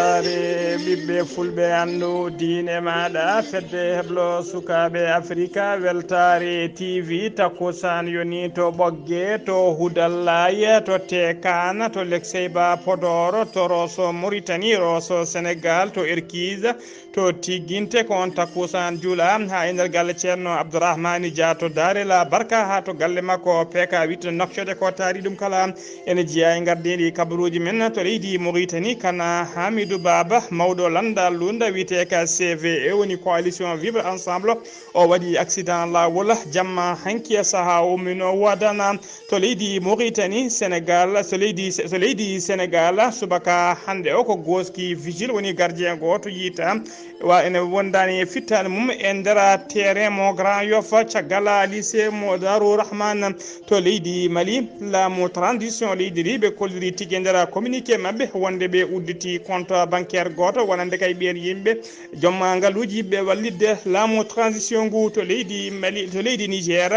weltare ɓiɓɓe fulɓe andu diine maɗa fedde heblo sukaɓe africa weltare tv takkusan yoni to ɓoggue to hudallaya to tekana to lekseyba podor to rosso mauritanie rosso sénégal to erkise to tigginte ko on takkusan juula ha e nder galle ceerno abdourahmani dia to darela barka ha to galle makko peka 8 nokkede ko taari ɗum kala ene jeeya e gardiɗi kabaruji men to leydi mauritanie kana hamidou baba mawɗo landal lunda wiyete ka cve woni coalition vivre ensemble o waɗi accident lawol jamma hanki e saaha ummino wadana to leydi mauritanie sénégal so leydi sénégal subaka hande o ko goski vigile woni gardien goto yiita wa ene wondani e fittade mum e ndera terrain mo grand yofa caggal lycée mo darou rahman to leydi mali laamu transition leydi ri ɓe kolliri tigui e ndera communiqué mabɓe wonde ɓe udditi compte bancaire goto wonande kay ɓen yimɓe jomma ngaluji ɓe wallidde laamu transition ngu to leydi mali to leydi niger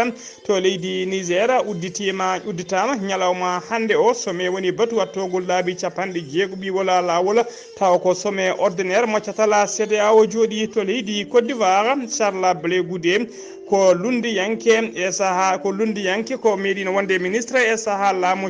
udditama ñalawma hande o somme woni batu wattogol laabi capanɗe jeegoɓi wala lawol taw ko somme ordinaire moccatala CEDEAO jooɗi to leydi Côte d'Ivoire Charles Blé Goudé ko lundi yanke e saaha ko lundi yanke ko meɗino wonde ministre e saaha laamu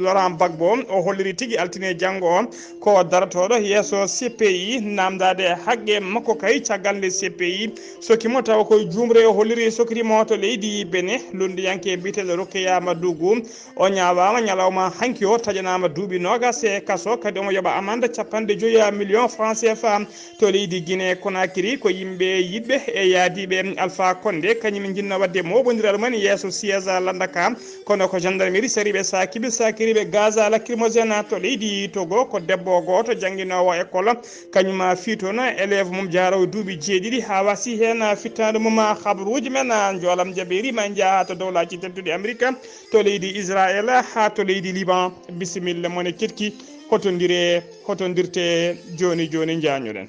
Laurent Gbagbo o holliri tigui altine janggo o ko daratoɗo yeeso CPI namdade haqqe makko kay caggal nde CPI sokimo taw koye jumre o holliri sokirimo to leydi Bénin lundi yanke biteɗo Rokhaya Madougou o ñawama ñalawma hanki o taƴanama duuɓi nogas e kaso kadi omo yoɓa amande 50 millions francs CFA to leydi Guinée Conakry ko yimɓe yiɗɓe e yaadiɓe Alpha Condé kañum jinno wadde moɓodiral mumen yeeso siége landaka kono ko gendarmerie sariɓe sakiriɓe gaz lacrymogène to leydi Togo ko debbo goto jangguinowo école kañum fiitono élève mum jaraw duuɓi jeeɗiɗi ha wasi hen fittade mum habaruji men joolam jaɓeri ma jaaha to dowlaji tedduɗi Amérique to leydi Israël ha to leydi Liban bisimilla mone ketki hotodirte joni jañoɗen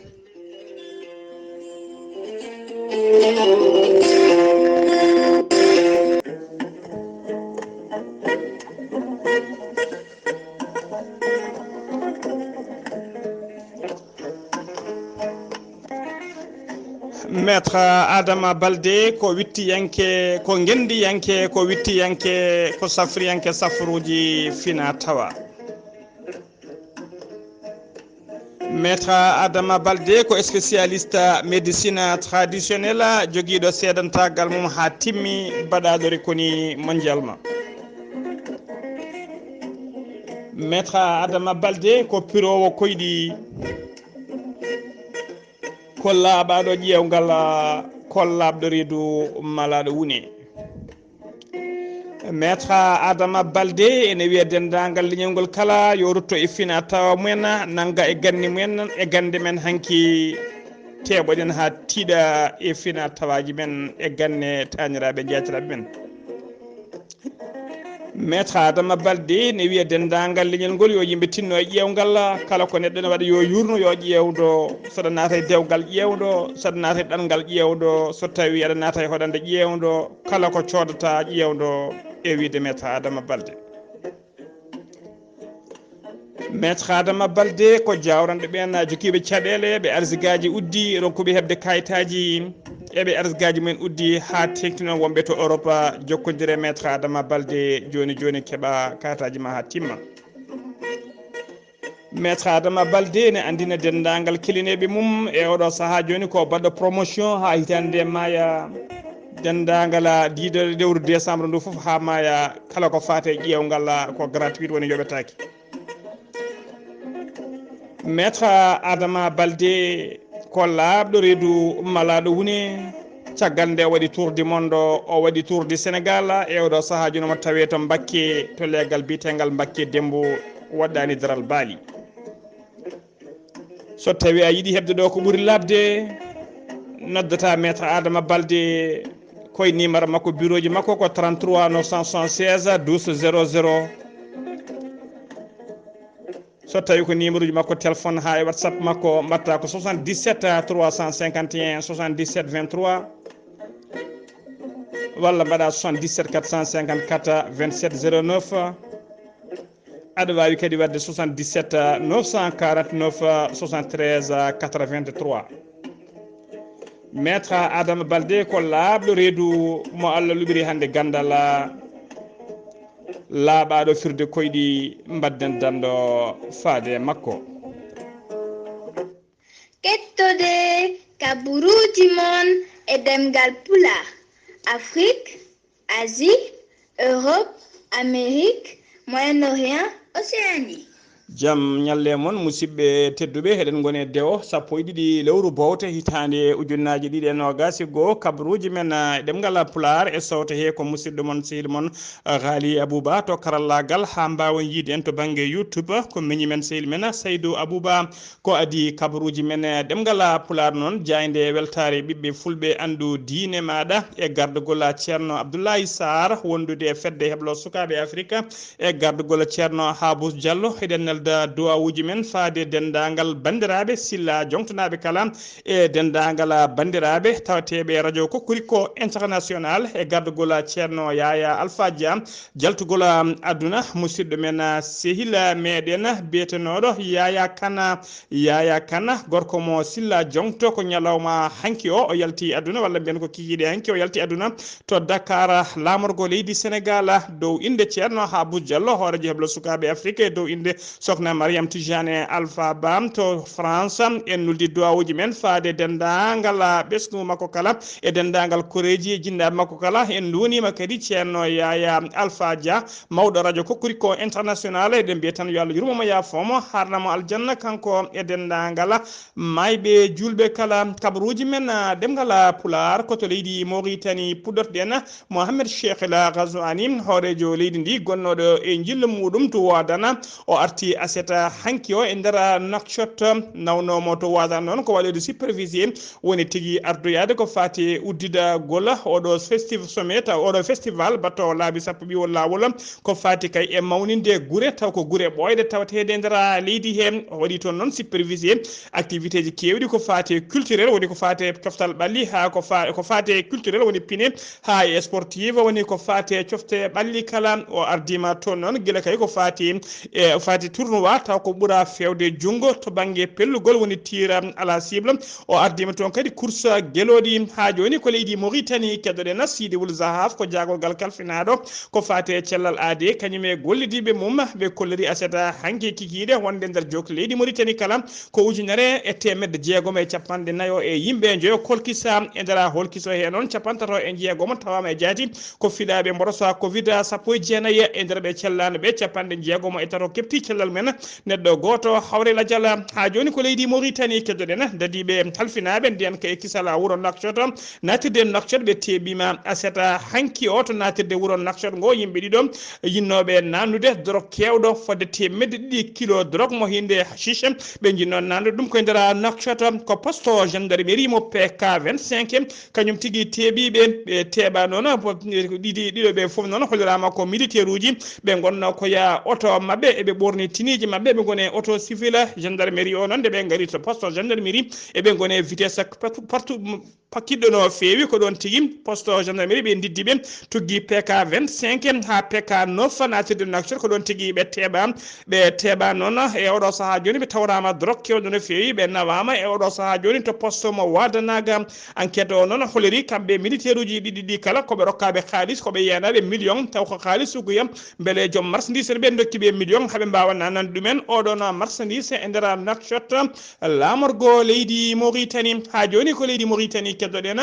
maître Adama Baldé ko wittiyanke ko gendiyanke ko wittiyanke ko safriyanke safruji fina tawa maître Adama Baldé ko spécialiste médecine traditionnelle joguiɗo seedantagal mum ha timmi baɗaɗori koni mondialement maître Adama Baldé ko pirowo koyɗi ko laaɓaɗo ƴewgal kollaɓɗo reedu malaɗo wune maître Adama Baldé ene wiya dendagal leñolgol kala yo rutto e fina tawa mumen nanga e ganni mumen e gande men hanki teɓoɗen ha tiiɗa e fina tawaji men e ganne taniraɓe jatiraɓe men maître Adama Baldé ne wiya dendagal leñol ngol yo yimɓe tinno e ƴewgal kala ko neɗɗo ne waɗa yo yurno yo ƴewdo soɗa naata e dewgal ƴewdo soɗa naata e ɗangal ƴewdo so tawi aɗa naata e hoɗande ƴewdo kala ko codata ƴewdo e wiide maître Adama Baldé maître Adama Baldé ko jawranɗo ɓen jokiɓe caɗele ɓe arsigaji uddi ronkuɓe hebde kayitaji eɓe arsigaji mumen uddi ha tengtino wonɓe to Europe jokkodire maître Adama Baldé joni keeɓa kayitaji ma ha timma maître Adama Baldé ne andina dendagal kelineɓe mum e oɗo saaha joni ko baɗɗo promotion ha hitande maya dendagal diɗo lewru décembre ndu foof ha maya kala ko fate ƴewgal ko gratuit woni yoɓetaki maître Adama Baldé ko laaɓɗo reedu malaɗo wune caggal nde waɗi tour du monde o waɗi tour du Sénégal e oɗo saaha joni mo tawe to Mbacké to leggal bitegal Mbacké Dembo waɗɗani daral Baali so tawi a yiiɗi hebde ɗo ko ɓuuri labde noddata maître Adama Baldé koye numéro makko bureau ji makko ko 33 976 12 00 so tawi ko numéro ji makko téléphone ha e WhatsApp makko mbatta ko 77 351 77 23 walla mbaɗa 77 454 27 09 aɗa wawi kadi wadde 77 949 73 83. maître Adama Baldé ko laaɓɗo reedu mo Allah luɓiri hande gandal laaɓaɗo firde koyɗi mbadden danɗo faade makko. kettode kaburuji mon e demgal pula Afrique, Asie, Europe, Amérique, Moyen-Orient, Océanie. Jam nyalle mon musidɓe tedduɓe heɗen gone dewo sappo e ɗiɗi lewru bowte hitande ujunnaji ɗiɗi e nogasi goho kabaruji men ɗemgal pular e sawte he ko musidɗo mon sehil mon Ghali Abouba to karallagal ha mbawen yiide en to banggue YouTube ko meñi men sehil men Saydou Abouba ko adi kabaruji men ɗemgal pular noon jayde weltare ɓiɓɓe fulɓe andu diine maɗa e gardugol ceerno Abdoulaye Sarr wondude e fedde heblo sukaɓe Afrique e gardugol ceerno Habous Diallo heɗen da duwawuji men faade dendagal bandiraɓe silla jongtonaɓe kala e dendagal bandiraɓe tawateɓe radio Kokoriko international e gardugol ceerno Yaya Alpha Dia jaltugol aduna musidɗo men sehila meɗen biyetenoɗo Yaya Kana gorko mo silla jongto ko ñalawma hanki o yalti aduna walla mbiyen ko kikiɗe hanki o yalti aduna to Dakar lamorgo leydi Sénégal dow inde ceerno Habous Diallo hoorejo heblo sukaɓe Afrique dow inde Sokna Mariam Tijane Alpha Bam to France en nuldi duwawuji men faade dendagal ɓesgu makko kala e dendagal koreji e jinnaɓe makko kala en donima kadi ceerno Yaya Alpha Dia mawɗo radio Kokoriko international eɗen mbiya tan yo Allah yurmomo yafomo harnamo aljanna kanko e dendagal mayɓe julɓe kala kabaruji men ɗemgal pular koto leydi Mauritanie puɗɗorɗen Mohamed Cheikh El Ghazouani hoorejo leydi ndi gonnoɗo e jillu muɗum to wadana o arti aseta hanki o e nder Nouakchott nawnomo to wadan noon ko waɗede supervisé woni tigui ardoyade ko fati uddida gola oɗo festival batto laabi sappo ɓiwol lawol ko fati kay e mawninde guure taw ko guure ɓoyɗe tawatede e nder leydi he waɗi toon noon supervisé activité ji kewɗi ko fati culturel woni ko fati coftal ɓalli ha ko fati culturel woni pine ha e sportive woni ko fati cofte ɓalli kala o ardima toon noon guila kay ko fati tournoi taw ko ɓuura fewde junggo to banggue pellugol woni tira ala cible o ardima toon kadi course gueloɗi ha joni ko leydi Mauritanie keddoɗen Sidi Wul Zahaf ko jagolgal kalfinaɗo ko fate cellal aade kañum e gollidiɓe mum ɓe kolliri aseta hanki kikiɗe wonde nder jokki leydi Mauritanie kala ko ujunere e temedde jeegom e capanɗe nayo e yimɓe joyo kolkisa e nder holkiso he noon capantato e jeegom tawama e jaati ko fiɗaɓe mborosa covid sappo e jeenayyi e nder ɓe cellano ɓe capanɗe jeegom e tato kepti cellal men neɗɗo goto hawre ladial ha joni ko leydi Mauritanie keddoɗen dadiɓe halfinaɓe nden ko e kisala wuuro Nouakchott natirde Nouakchott ɓe teɓima aseta hanki o to natirde wuuro Nouakchott ngo yimɓe ɗiɗo yinnoɓe nannude drogue kewɗo fodde temedde ɗiɗi kilo drogue mo hinde hashish ɓe jinno nannude ɗum koye nder Nouakchott ko poste gendarmerie mo PK 25 kañum tigui teeɓiɓe ɓe teeɓa noon ɗiɗo ɓe foof noon hollirama ko militaire uji ɓe gonno koya auto mabɓe eɓe ɓorni tiniji mabɓe ɓe gone auto civil gendarmerie o noon nde ɓe gari to poste gendarmerie eɓe gone vitesse partout pakkiɗɗo no feewi ko ɗon tigui poste gendarmerie ɓe diddi ɓe tugui PK 25 ha PK 9 natirde Nouakchott ko ɗon tigui ɓe teeɓa noon e oɗo saaha joni ɓe tawrama drogue kewɗo no feewi ɓe nawama e oɗo saaha joni to poste mo wadanaga enquête o noon holiri kamɓe militaire uji ɗiɗi kala koɓe rokkaɓe haalis koɓe yiyanaɓe million taw ko haalis ugoyam beele joom marchandise ɓe dokkiɓe million haaɓe mbawa nanande ɗumen oɗon marchandise e nder Nouakchott lamorgo leydi Mauritanie ha joni ko leydi Mauritanie keddoɗen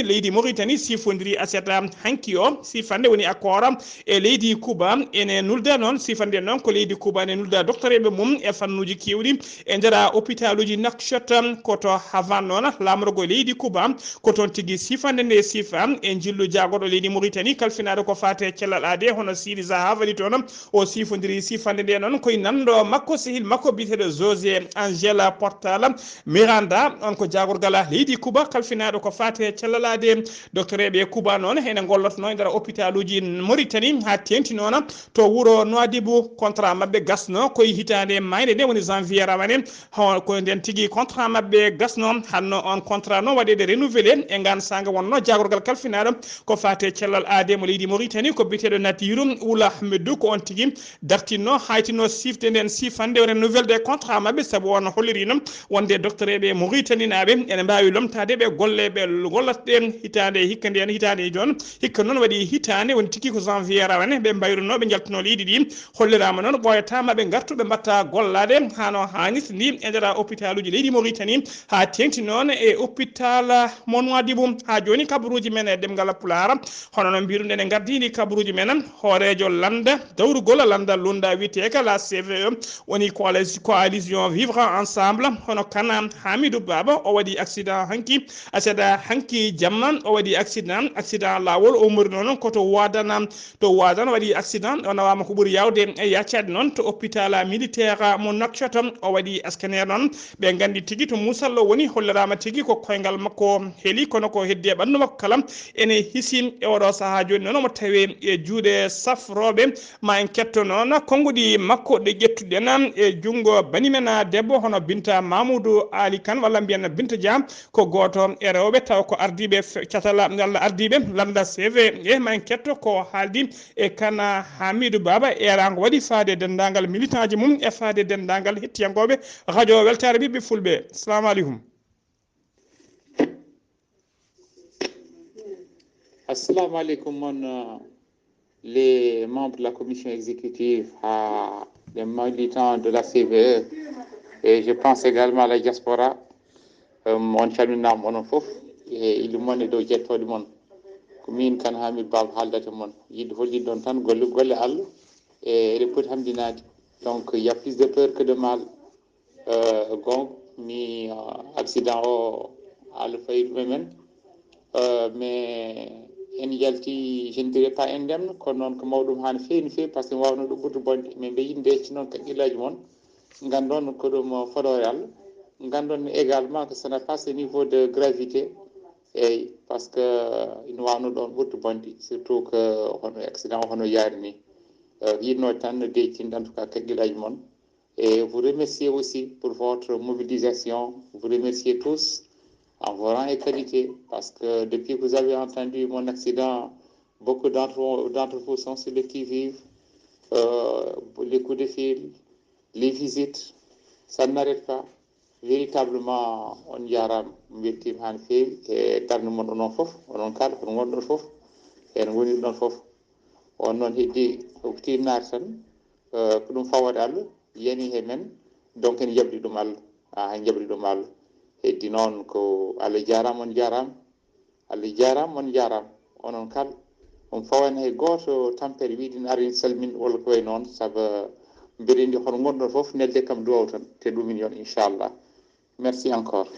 leydi Mauritanie sifodiri aseta hanki o sifande woni accord e leydi Cuba ene nulda noon sifande noon ko leydi Cuba ene nulda docteur eɓe mum e fannuji kewɗi e nder hôpital uji Nouakchott koto havan noon lamorgo leydi Cuba ko toon tigui sifande nde sifa e jillu jagoɗo leydi Mauritanie kalfinaɗo ko fate cellal aade hono Sidi Zaha waɗi toon o sifodiri sifande nde noon koye nanɗo makko sehil makko biteɗo José Angela Portal Miranda on ko jagorgal Hidi Kuba kalfinaɗo ko fate cellalade docteur eɓe Kuba noon hene gollotno e nder hôpital uji Mauritanie ha tenti noon to wuro Nouadhibou contrat mabɓe gasno koye hitande mayde nde woni janvier rawane ko nden tigui contrat mabɓe gasno hanno on contrat noon waɗede renouvelé e gan sanga wonno jagorgal kalfinaɗo ko fate cellal aade mo leydi Mauritanie ko biteɗo Natiru Oula Ahmedou ko on tigui dartinno haytino sifde nden sifande renouvelle des contrat mabɓe saabu on hollirino wonde docteur eɓe Mauritanie naɓe ene mbawi lomtade ɓe golle ɓe gollatɗen hitande hikka nden hitande joni hikka noon waɗi hitande woni tigui ko janvier rawane ɓe mbayruno ɓe jaltuno leydi ɗi hollirama noon ɓoyatama ɓe gartu ɓe mbatta gollade hano hannirta ni e nder hôpital uji leydi Mauritanie ha tengti noon e hôpital mo Nouadhibou ha joni kabaruji men e demgal Pulaar hono no mbiruɗen e gardini kabaruji men hoorejo landa dawrugol landa lunda witeka la CVE woni coalition vivre ensemble hono kana Hamidou Baba o waɗi accident hanki jamma o waɗi accident lawol o mori noon koto wadana waɗi accident o nawama ko ɓuuri yawde e yaccade noon to hôpital militaire mo Nouakchott o waɗi scanner noon ɓe gandi tigui to musallo woni hollirama tigui ko koyngal makko heeli kono ko heddi e ɓandu makko kala ene hiisi e oɗo saaha joni noon omo tawe e juuɗe safroɓe ma en ketto noon konguɗi makko ɗe ƴettuɗen e junggo banimen debbo hono Binta Mamoudou Ali Kane walla mbiyen Binta Dia ko goto e rewɓe taw ko ardiɓe catala Allah ardiɓe landa CV e ma en ketto ko haaldi e kana Hamidou Baba erago waɗi faade dendagal militant ji mum e faade dendagal hettiyankoɓe radio weltare ɓiɓɓe fulɓe. Assalamu aleykum. Assalamu alaikum, les membres de la commission exécutive, les militants de la CVE, et je pense également à la diaspora. Mon calminam onon fof e illu mon e dow jettode mon ko min kan Hamidou Baba haaldata mon yidde hollide ɗon tan golle Allah e eɗen poti hamdinade. Donc il y a plus de peur que de mal. Mi accident o Allah fayi ɗum e men, mais en yalti, je ne dirais pas indemne kono noon ko mawɗum hani feewi feewi par ce que wawno ɗum ɓurdu bonde mais mbe yimɓe ecci noon kaqqillaji moon gandon ko ɗum fodore Allah, gandon également que ça n'a pas ce niveau de gravité eyyi par ce que ina wawno ɗon ɓurdu bonde surtout que hono accident o hono yaari ni yinno tan deytinde en tout cas kaqqillaji moon. Et vous remercier aussi pour votre mobilisation, vous remercier tous en vos rangs et qualités, parce que depuis que vous avez entendu mon accident, beaucoup d'entre vous sont sur le qui-vive, les coups de fil, les visites, ça n'arrête pas. Véritablement, on y a weltima han feewi e darde mon onon fof onon kala kono gonɗon fof ene woni ɗon fof on noon heddi ko timnare tan ko ɗum fawode Allah yani he men, donc en jabri ɗum Allah en jabri ɗum Allah heddi noon ko Allah jarama on jarama, Allah jarama on jarama onon kala on fawane hay goto tampere wiide ne arini salmin walla ko way noon saabu mbiɗa hono gonɗon fof nelde kam duwaw tan te ɗumin yon inchallah. Merci encore.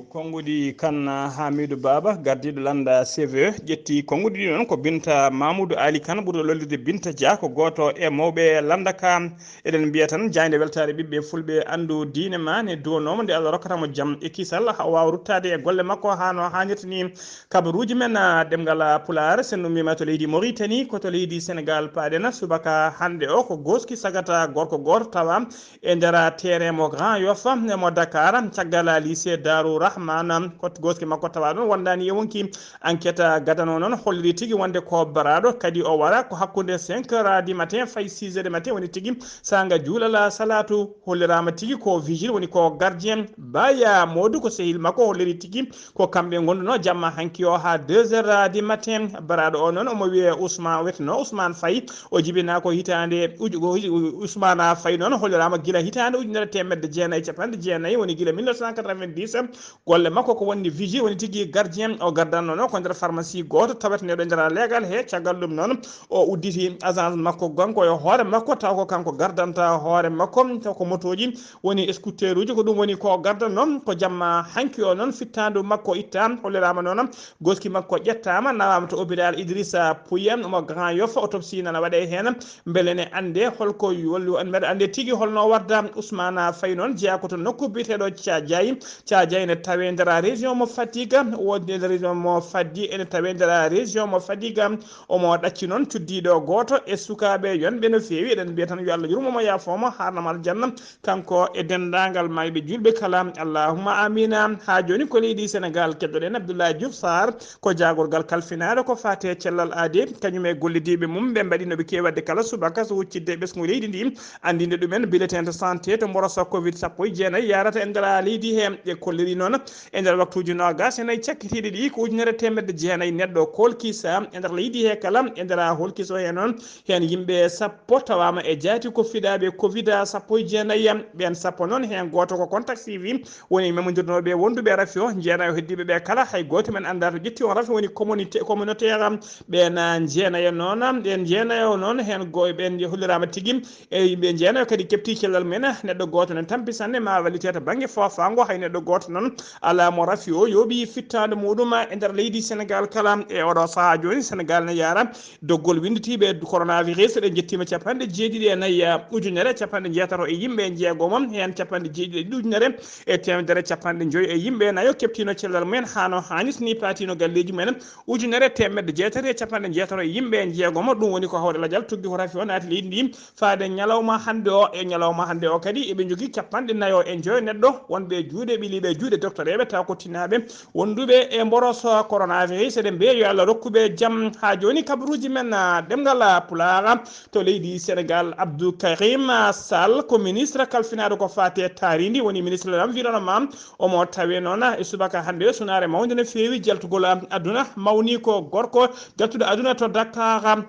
Konguɗi kan Hamidou Baba gardiɗo landa CVE ƴetti konguɗi ɗi noon ko Binta Mamoudou Ali Kane ɓurɗo lollirde Binta Dia ko goto e mawɓe landa ka eɗen mbiya tan jayde weltare ɓiɓɓe fulɓe andu diine ma ne duwanoma nde Allah rokkatamo jaam e kisal ha wawa ruttade e golle makko hano hannirta ni kabaruji men ɗemgal Pulaar sen ɗum mbima to leydi Mauritanie koto leydi Sénégal paɗen subaka hande o ko goski sagata gorko goto tawa e nder terrain mo Grand Yoff mo Dakar caggal lycée Darou Rahman kot goski makko tawa ɗon wondani yewonki enquête gadano noon holliri tigui wonde ko baraɗo kadi o wara ko hakkude 5h du matin fay 6h du matin woni tigui sanga juulala salatu hollirama tigui ko vigile woni ko gardien Baya Modou ko sehil makko holliri tigui ko kamɓe gonduno jamma hanki o ha 2h du matin baraɗo o noon omo wiye Ousmane Faye o jibina ko hitande Ousmane Faye noon hollirama guila hitande ujunere temedde jeenayyi capanɗe jeenayyi woni guila 1990 golle makko ko woni vigile woni tigui gardien o gardanno noon ko nder pharmacie goto taweteneɗo nder légal he caggal ɗum noon o udditi agence makko gonko e hoore makko taw ko kanko gardanta hoore makko taw ko motoji woni scooter uji ko ɗum woni ko gardanno ko jamma hanki o noon fittandu makko itta hollirama noon goski makko ƴettama nawama to hôpital Idrissa Pouye omo Grand Yoff autopsie nana waɗe hen beele ne ande holko mbeɗa ande tigui holno warda Ousmane Faye noon jeeya ko to nokku biteɗo Thiadiaye ne tawe ndera région mo Fatiga wonde région mo Faddi ene tawe ndera région mo Fadiga omo ɗacci noon cuddiɗo goto e sukaɓe yonɓe no fewi eɗen mbiya tan yo Allah yurmomo yafoma harnam aljanna kanko e dendagal mayɓe julɓe kala allahumma amina. ha joni ko leydi Sénégal keddoɗen Abdoulaye Diouf Sarr ko jagorgal kalfinaɗo ko fate cellal aade kañum e gollidiɓe mum ɓe mbaɗi noɓe kewi wadde kala subaka so huccidde ɓesgu leydi ndi andinde ɗumen bulletin de santé to mborosa covid 19 yarata e nder leydi he e kolliri noon e nder waktuji nogas e nayyi cakkitiɗi ɗi ko ujunere temedde jeenayyi neɗɗo kolkisa e nder leydi he kala e nder holkiso he noon hen yimɓe sappo tawama e jaati ko fiɗaɓe covid 19 ɓen sappo noon hen goto ko contact suivi woni memodirnoɓe wonduɓe rafi o jeenayo heddiɓe ɓe kala hay goto men anda to ƴetti on rafi woni communautaire ɓen jeenayo noon ɓen jeenayo noon hen ɓen hollirama tigui e yimɓe jeenayo kadi kepti cellal men neɗɗo goto ne tampi sanne ma wallite to banggue fofango hay neɗɗo goto noon ala mo rafi o yooɓi fittade muɗum e nder leydi Sénégal kala e oɗo saaha joni Sénégal ne yara doggol winditiɓe coronavirus ɗe jettima capanɗe jeeɗiɗi e nayyi ujunere capanɗe jeetato e yimɓe jeegomon hen capanɗe jeeɗiɗi e ɗiɗi ujunere e temedere capanɗe joyyi e yimɓe nayo keptino cellal mumen hano hannis ni patino galleji mumen ujunere temedde jeetati e capanɗe jeetato e yimɓe jeegomo ɗum woni ko hawre ladial tuggi ko rafi o naati leydi ndi faade ñalawma hande o e ñalawma hande o kadi eɓe jogui capanɗe nayo e joyo neɗɗo wonɓe juuɗe ɓiliɓe juuɗe docteur eɓe taw ko tinaɓe wonduɓe e mboroso coronavirus eɗen mbiya yo Allah rokkuɓe jaam. ha joni kabaruji men ɗemgal pulaar to leydi Sénégal Abdou Karim Sall ko ministre kalfinaɗo ko fate taridi woni ministre de l'environnement omo tawe noon e subaka hande sunare mawde no fewi jaltugol aduna mawni ko gorko jaltuɗo aduna to Dakar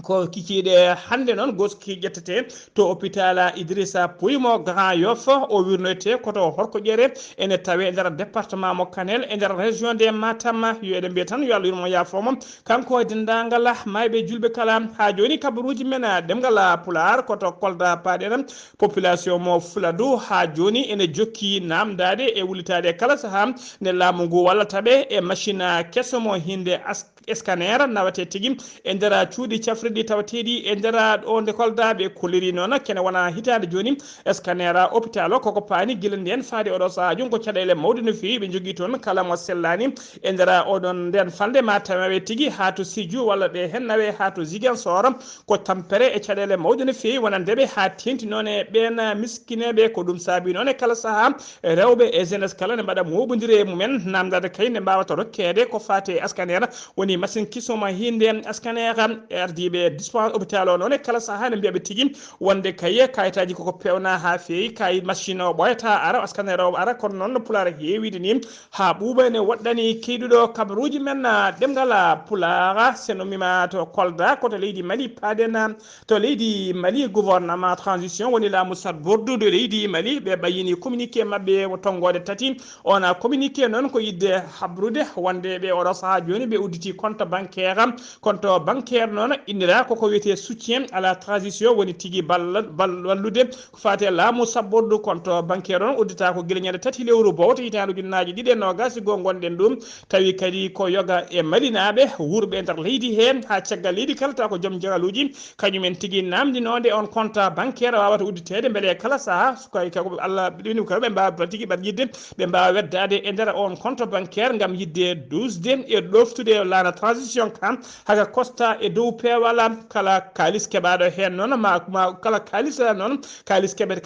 ko kikiɗe hande noon goski ƴettete to hôpital Idrissa Pouye mo Grand Yoff o wirnoyte koto horko ƴere ene tawe e nder département mo Kanel e nder région de Matam yo eɗen mbiya tan yo Allah yurmo yafomo kanko e dendagal mayɓe julɓe kala. ha joni kabaruji men ɗemgal Pulaar koto Kolda paɗen population mo Fuladu ha joni ene jokki namdade e wullitade kala saaha nde laamu ngu wallataɓe e machine kesomo hinde scanner nawate tigui e nder cuuɗi cafriɗi tawateɗi e nder o nde Kolda ɓe kolliri noon kene wona hitande joni scanner hôpital o koko paani guila nden faade oɗo saaha joni ko caɗele mawde no fewi ɓe jogui toon kala mo sellani e nder oɗon nden falde ma tawawe tigui ha to Sédhiou walla ɓe hen nawe ha to Ziguinchor ko tampere e caɗele mawde no fewi wonandeɓe ha tenti noon e ɓen miskineɓe ko ɗum saabi noon e kala saaha rewɓe e jeunesse kala ne mbaɗa moɓodiri e mumen namdade kay ne mbawata rokkede ko fate scanner woni machine kisoma hinde scanner ardiɓe dispense hôpital o noon e kala saaha ne mbiyaɓe tigui wonde kaye kayitaji koko pewna ha fewi kay machine o ɓoyata ara scanner o ara kono noon Pulaar heewide ni ha ɓuuɓa ene woɗɗani keyɗuɗo kabaruji men ɗemgal Pulaar senomima to Kolda koto leydi Mali paden to leydi Mali gouvernement transition woni laamu satbordude leydi Mali ɓe ɓayini communiqué mabɓe tonggode tati on communiqué noon ko yidde habrude wonde ɓe oɗo saaha joni ɓe udditi compte bancaire noon indira koko wiyete soutien à la transition woni tigui wallude ko fate laamu sabbordu compte bancaire on uddita ko guila ñande tati lewru bowto hitande ujunnaje ɗiɗi e nogas go gonɗen ɗum tawi kadi ko yoga e malinaɓe wurɓe e nder leydi he ha caggal leydi kala taw ko joom jagaluji kañumen tigui namdinode on compte bancaire wawata udditede beele kala saaha kako Allah ɗini ko ɓe mbawa tigui ɓaɗ yidde ɓe mbawa weddade e nder on compte bancaire gam yidde dusde e ɗoftude lana transition kam haka costa e dow pewala kala kalis keɓaɗo hen noon ma kala kalis noon kalis keɓe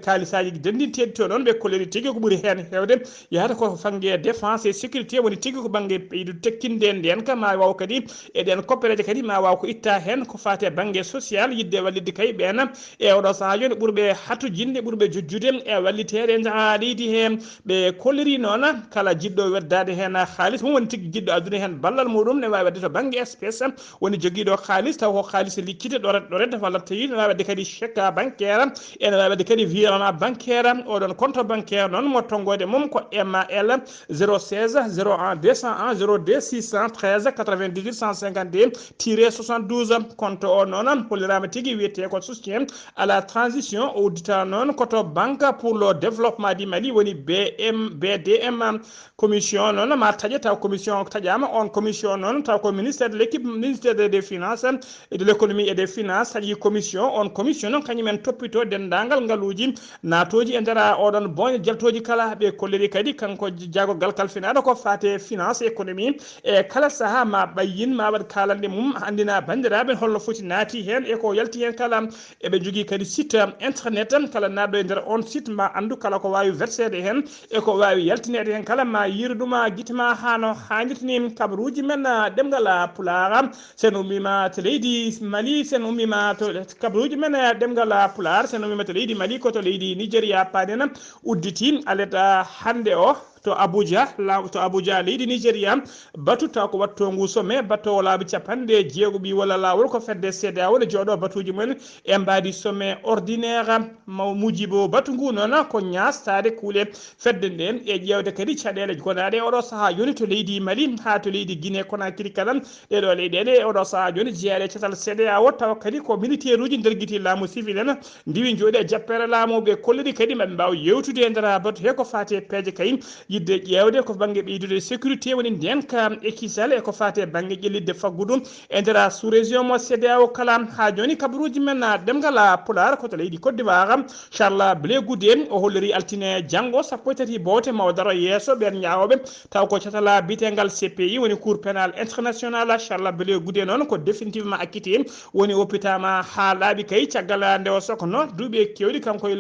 kalisaji dendinteɗi to noon ɓe kolliri tigui ko ɓuuri hen hewde yahata ko fangue défense et sécurité woni tigui ko banggue ɓeydu tekkinde nden kam ma waw kadi eɗen koppereje kadi ma waw ko itta hen ko fate banggue social yidde wallidde kay ɓen e oɗo saaha joni ɓuurɓe hatujinde ɓuurɓe jujjude e wallitede jaaha leydi hen ɓe kolliri noon kala jiɗɗo weddade hen haalis mum woni tigui jiɗɗo addude hen ballal muɗum ne wawi wadde to banggue espèce woni joguiɗo haalis taw ko haalis liquide ɗo redda walla tawi ne wawi wadde kadi chèque bancaire ene wawi wadde kadi virement bancaire oɗon compte bancaire noon mo tonggode mum ko MAL 016 01 201 02 613 98 152 -72 compte o noon hollirama tigui wiyete ko soutien à la transition o uddita noon koto banque pour le développement du Mali woni BDM commission noon ma taƴe taw commission taƴama on commission noon taw ko ministère de l'équipe ministère des finances finance et de l'économie et des finances kadi commission on commission non kañumen toppito dendagal ngaluji natoji e ndera oɗon bon jaltoji kala ɓe kolleri kadi kanko jagogal kalfinaɗo ko fate finance économie e kala saaha ma ɓayyin ma waɗ kalande mum andina bandiraɓe holno foti naati hen e ko yalti hen kala eɓe jogui kadi site internet kala naɗɗo e nder on site ma andu kala ko wawi versede hen e ko wawi yaltinede hen kala ma yiruɗuma guitema hano hannirtini kabaruji men ɗemgal pulara sen ummima to leydi Mali sen ummima to kabaruji men ɗemgal pular sen ummima to leydi Mali ko to leydi Nigéria paɗena udditi aleta hande o to Abuja leydi Nigéria batu taw ko watto ngu sommet battowo laabi capanɗe jeegoɓi walla lawol ko fedde CEDEAO ne jooɗo batuji mumen e mbadi sommet ordinaire Modibo batu ngu noon ko ñastade kuule fedde nde e ƴewde kadi caɗele gonaɗe oɗo saaha joni to leydi Mali ha to leydi Guinée Conakry kala ɗeɗo leyɗele oɗo saaha joni jeeyaɗe catal CEDEAO tawa kadi ko militaire uji nder guiti laamu civil en ndiwi jooɗi e jappere laamu ɓe kolliri kadi maɓe mbaw yewtude e nder batu he ko fate peeje kay yidde ƴewde ko banggue ɓeydude sécurité woni ndenka ekisal e ko fate banggue ƴellidde faggudu e nder sous région mo CEDEAO kala ha joni kabaruji men ɗemgal pular koto leydi Côte d'Ivoire Charles Blé Goudé o holliri altine janggo 13 bowte maw daro yesso ɓen ñawoɓe taw ko catala bitegal CPI woni cour pénal international Charles Blé Goudé noon ko définitivement akkiti woni oppitama ha laaɓi kay caggal nde o sokono duuɓi kewɗi kankoye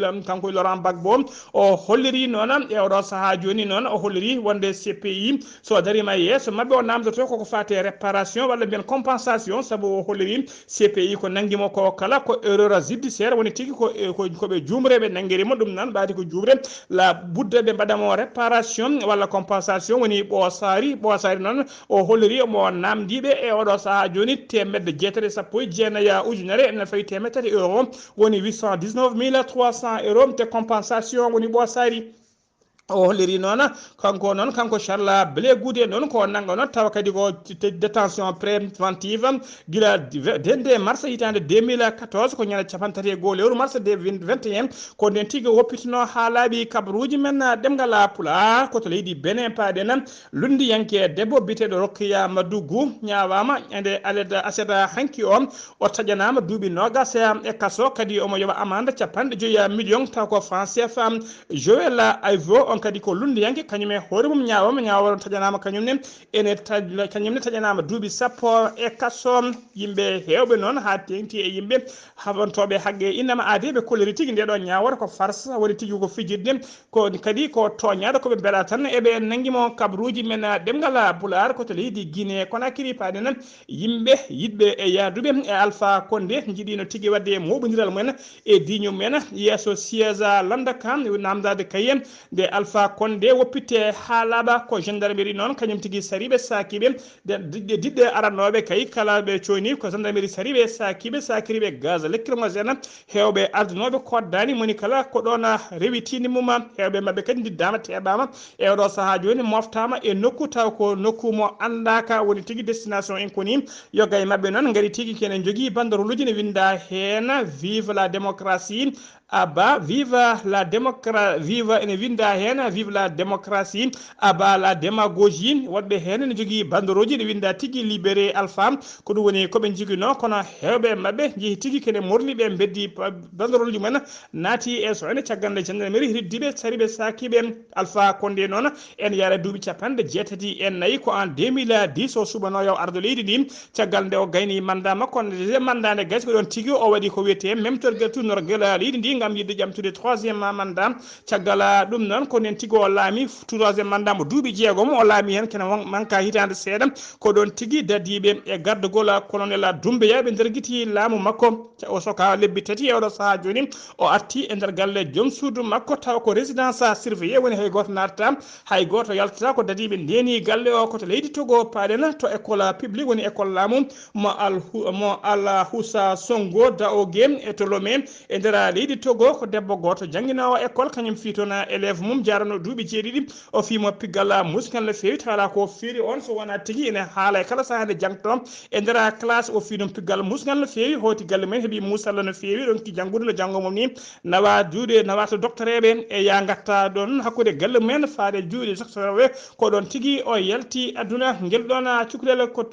Laurent Gbagbo o holliri noon e oɗo saaha joni noon o holliri wonde CPI so darima yesso mabɓe o namdoto koko fate réparation walla mbiyen compensation saabu o holliri CPI ko nanguimo ko kala ko erreur judiciaire woni tigui koɓe jumreɓe nanguirimo ɗum noon ɓaadi ko jumre la budde ɓe mbaɗamo réparation walla compensation woni ɓoosari noon o holliri omo namdiɓe e oɗo saaha joni temedde jeetati sappo e jeenaya ujunere ene fawi temetati euro woni 819 300 euro te compensation woni ɓoosari o holliri noon kanko Charles Blé Goudé noon ko nanga noon tawa kadi ko détention préventive gila dende mars hitande 2014 ko ñande capantati e goho lewru mars 2021 ko nden tigui woppitino ha laaɓi kabaruji men ɗemgal pulaar koto leydi Benin paɗen lundiyanke debbo biteɗo Rokhaya Madougou ñawama ende aleda aseda hanki o taƴanama duuɓi nogas e kaso kadi omo yoɓa amande capanɗe 5 millions taw ko franc CFA Joël Ayvo on kadi ko lundiyanke kañumen hoore mum ñawama taƴanama kañumne kañumne taƴanama duuɓi sappo e kaso yimɓe hewɓe noon ha tengti e yimɓe habantoɓe haqqe innama aade ɓe kolleri tigui ndeɗo ñawata ko farce woni tigui ko fijirde ko kadi ko toñade koɓe mbeɗa tan eɓe nanguimo kabaruji men ɗemgal pular koto leydi Guinée Conakry paɗen yimɓe yidɓe e yaduɓe e Alpha Condé jiiɗino tigui wadde moɓodiral mumen e diñum men yesso siège landaka namdade kayen nde Alpha Condé woppitte ha laaɓa ko gendarmerie noon kañum tigui sariɓe sakiɓe diɗɗe aranoɓe kay kala ɓe coyni ko gendarmerie sariɓe sakiriɓe gaz lacrymogène hewɓe ardunoɓe koddani moni kala ko ɗon rewitini mum hewɓe mabɓe kadi diddama teɓama e oɗo saaha joni moftama e nokku taw ko nokku mo andaka woni tigui destination inconnue yoga e mabɓe noon gaari tigui kenen jogui banderoluji ne winda hen vive la démocratie aba vive ene winda hen vive la démocratie aba la démagogie woɗɓe hen ne jogui banderoji ne winda tigui libéré Alpha ko ɗum woni koɓe jiguino kono hewɓe mabɓe jeehi tigui kene morliɓe beddi banderoluji mumen naati e so ene caggal nde gendarmerie heddiɓe sariɓe sakiɓe Alpha Condé noon en yaara duuɓi capanɗe jeetati e nayyi ko en 2010 o suɓano yaw ardo leydi ndi caggal nde o gayni mandat makko mandat nde gasi ko ɗon tigui o waɗi ko wiyete memtorguel tunnorguel leydi ndi gam yidde ƴamtude 3e mandat caggal ɗum noon ko nen tigui o laami 3e mandat mo duuɓi jeegom o laami hen kene manka hitande seeɗa ko ɗon tigui dadiɓe e gardegol colonel Doumbouya ɓe nder guiti laamu makko o soka lebbi tati e oɗo saaha joni o arti e nder galle joom suudu makko taw ko résidence surveillé woni hay goto natata hay goto yaltata ko dadiɓe ndeni galle o koto leydi Togo paɗen to école publique woni école laamu mo Alhoussa Songo Daogué e to Lomé e nder leydi Togo ko debbo goto jangguinowo école kañum fi toon élève mum jarano duuɓi jeeɗiɗi o fimo piggal musical no fewi tawala ko fiiri on so wona tigui ene haala e kala saaha nde jangto e nder classe o fi ɗum piggal musical no fewi hoti galle men heeɓi musalla no fewi ɗon ki janggude no janggo mum ni nawata doctoreɓe e ya gatta ɗon hakkude galle mumen faade juuɗe doctoreɓe ko ɗon tigui o yalti aduna guel ɗon cukalel ko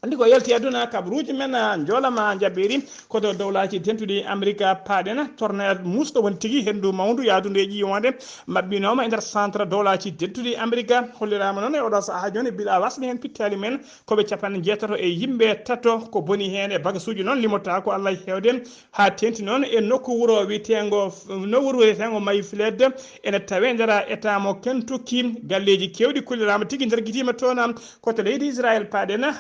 andi ko yalti aduna kabruji men jolama jabiri ko do dawlaji tentude america paadena tornade musdo won tigi hendu mawndu yadunde jiwonde mabbinoma e der centre dawlaji tentude america hollirama non e odo saha joni bila wasni hen pittali men ko be capan jetato e yimbe tato ko boni hen e bagasuji non limota ko allah hewden ha tenti non e nokku wuro witengo no wuro witengo mayflede ene tawe ndera état mo kentuki galleji kewdi kullirama tigi der gitima tona ko to leydi israel paadena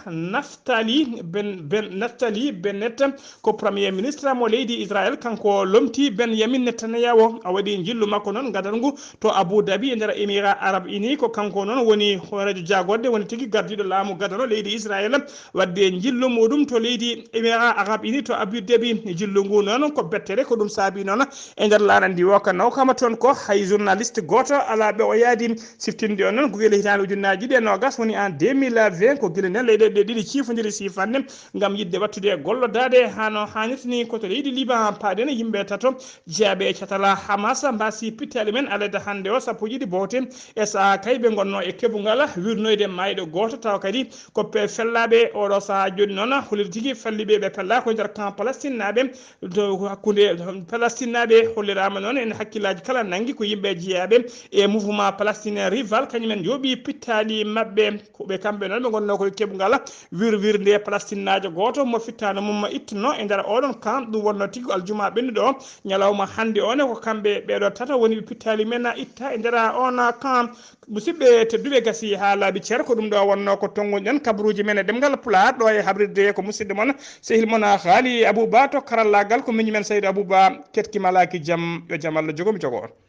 Naftali Bennett ko premier ministre mo leydi Israel kanko lomti Benjamin Netanyahu a waɗi jillu makko noon gadal ngu to Abu Dhabi e nder Émirats Arabes Unis ko kanko noon woni horejo jagorde woni tigui gardiɗo laamu gadano leydi Israel wadde jillu muɗum to leydi Émirats Arabes Unis to Abu Dhabi jillu ngu noon ko bettere ko ɗum saabi noon e nder laanandi o ka nawkama toon ko hay journaliste goto ala ɓe o yaadi siftinde on noon ko guila hitande ujunnaji ɗi e nogas woni en 2020 ko guila nen leyɗe ɗiɗi cifodiri sifande gam yidde wattude gollodade hano hannirtini koto leydi liban paadena yimɓe tato jeeyaɓe e catala hamas mbasi pittali men alede hannde o sappo jiɗi bowte e saha kay ɓe gonno e keɓugal wirnoyde mayɗo goto taw kadi ko fellaɓe oɗo saha joni noon holiri tigui falliɓe ɓe pella ko nder camp palestine naɓe to hakkude palestine naɓe hollirama noon en hakkillaji kala nangui ko yimɓe jeeyaɓe e mouvement palestinien rival kañumen jooɓi pittali mabɓe koɓe kamɓe noon ɓe gonno koye keɓugal wirde Palestine najo goto mo fittano mum ittuno e nder oɗon kan ɗum wonno tigui aljuma ɓennuɗo o ñalawma hande one ko kamɓe ɓeɗo tata woni pittali men itta e nder on kan musidɓe tedduɓe gasi ha laaɓi ceer ko ɗum ɗo wonno ko tonguɗen kabaruji men e ɗemgal pulaar ɗo e habridde ko musidɗo moon sehil moon haali Abouba to karallagal ko miñi men Saydou Abouba ketkimalaki jaam yo jaam Allah jogomi jogo on